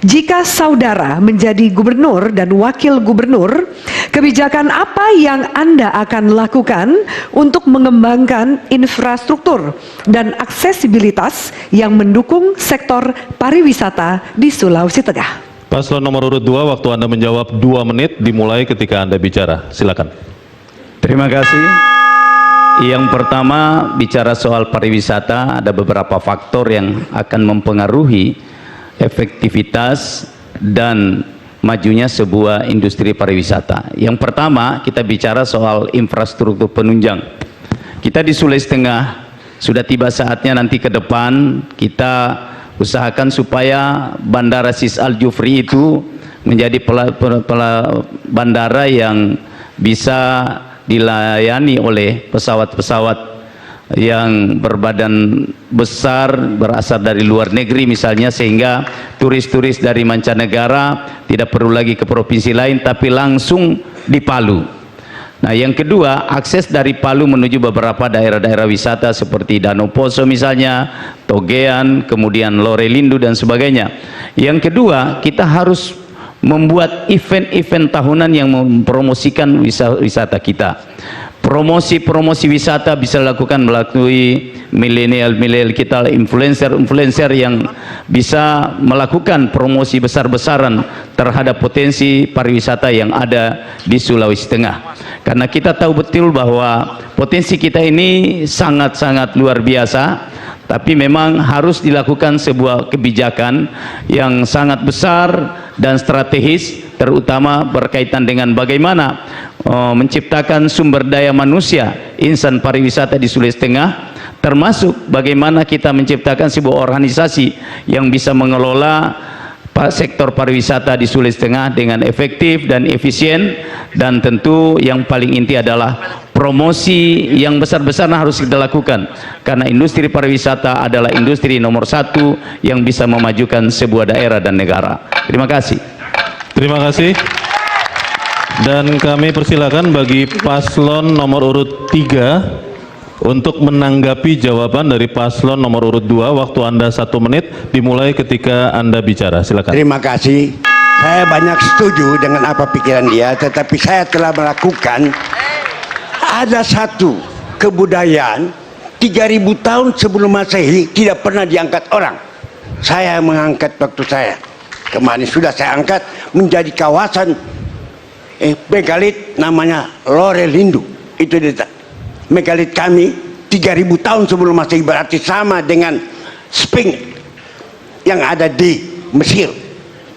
Jika saudara menjadi gubernur dan wakil gubernur, kebijakan apa yang Anda akan lakukan untuk mengembangkan infrastruktur dan aksesibilitas yang mendukung sektor pariwisata di Sulawesi Tengah? Paslon nomor urut 2, waktu Anda menjawab 2 menit dimulai ketika Anda bicara. Silakan. Terima kasih. Yang pertama, bicara soal pariwisata, ada beberapa faktor yang akan mempengaruhi efektivitas dan majunya sebuah industri pariwisata. Yang pertama, kita bicara soal infrastruktur penunjang. Kita di Sulawesi Tengah sudah tiba saatnya nanti ke depan kita usahakan supaya Bandara Sis Al Jufri itu menjadi bandara yang bisa dilayani oleh pesawat-pesawat yang berbadan besar berasal dari luar negeri misalnya, sehingga turis-turis dari mancanegara tidak perlu lagi ke provinsi lain tapi langsung di Palu. Nah, yang kedua, akses dari Palu menuju beberapa daerah-daerah wisata seperti Danau Poso misalnya, Togean, kemudian Lorelindu dan sebagainya. Yang kedua, kita harus membuat event-event tahunan yang mempromosikan wisata kita. Promosi wisata bisa dilakukan melalui milenial kita, influencer yang bisa melakukan promosi besar-besaran terhadap potensi pariwisata yang ada di Sulawesi Tengah. Karena kita tahu betul bahwa potensi kita ini sangat-sangat luar biasa, tapi memang harus dilakukan sebuah kebijakan yang sangat besar dan strategis, terutama berkaitan dengan bagaimana menciptakan sumber daya manusia insan pariwisata di Sulawesi Tengah, termasuk bagaimana kita menciptakan sebuah organisasi yang bisa mengelola sektor pariwisata di Sulawesi Tengah dengan efektif dan efisien. Dan tentu yang paling inti adalah promosi yang besar-besaran harus kita lakukan, karena industri pariwisata adalah industri nomor 1 yang bisa memajukan sebuah daerah dan negara. Terima kasih. Terima kasih. Dan kami persilakan bagi paslon nomor urut 3 untuk menanggapi jawaban dari paslon nomor urut 2. Waktu Anda 1 menit dimulai ketika Anda bicara. Silakan. Terima kasih. Saya banyak setuju dengan apa pikiran dia, tetapi saya telah melakukan ada satu kebudayaan 3000 tahun sebelum Masehi tidak pernah diangkat orang. Saya mengangkat waktu saya kemarin, sudah saya angkat menjadi kawasan megalit namanya Lorelindu. Itu megalit kami 3000 tahun sebelum Masehi, berarti sama dengan Sphinx yang ada di Mesir.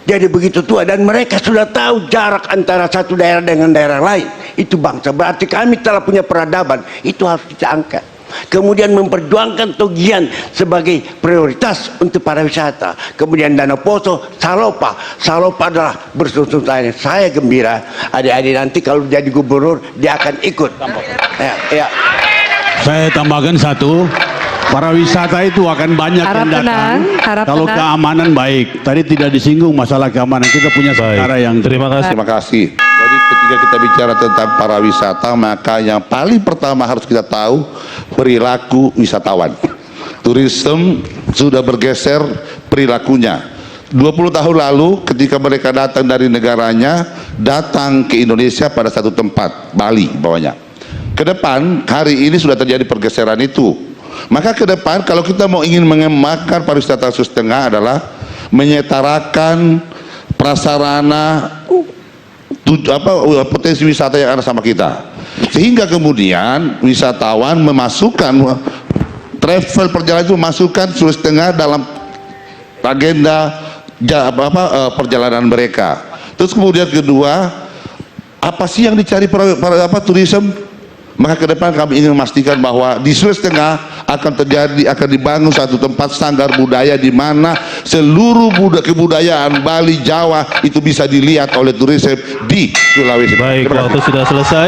Jadi begitu tua, dan mereka sudah tahu jarak antara satu daerah dengan daerah lain. Itu bangsa, berarti kami telah punya peradaban. Itu harus kita angkat. Kemudian memperjuangkan Togian sebagai prioritas untuk pariwisata. Kemudian Danau Poso, Salopa adalah bersusun. Saya gembira adik-adik nanti kalau jadi gubernur dia akan ikut. Ya. Saya tambahkan satu. Pariwisata itu akan banyak yang datang kalau keamanan baik. Tadi tidak disinggung masalah keamanan. Kita punya sejarah yang... Terima kasih. Terima kasih. Jadi ketika kita bicara tentang pariwisata, maka yang paling pertama harus kita tahu perilaku wisatawan. Turisme sudah bergeser perilakunya. 20 tahun lalu ketika mereka datang dari negaranya, datang ke Indonesia pada satu tempat, Bali bawahnya. Ke depan, hari ini sudah terjadi pergeseran itu. Maka ke depan kalau kita mau ingin mengembangkan pariwisata Sulawesi Tengah adalah menyetarakan prasarana potensi wisata yang ada sama kita, sehingga kemudian wisatawan memasukkan travel perjalanan itu masukkan Sulawesi Tengah dalam agenda perjalanan mereka. Terus kemudian kedua, apa sih yang dicari turisme? Maka ke depan kami ingin memastikan bahwa di Sulawesi Tengah akan dibangun satu tempat standar budaya di mana seluruh kebudayaan Bali, Jawa itu bisa dilihat oleh turis di Sulawesi. Baik, waktu sudah selesai.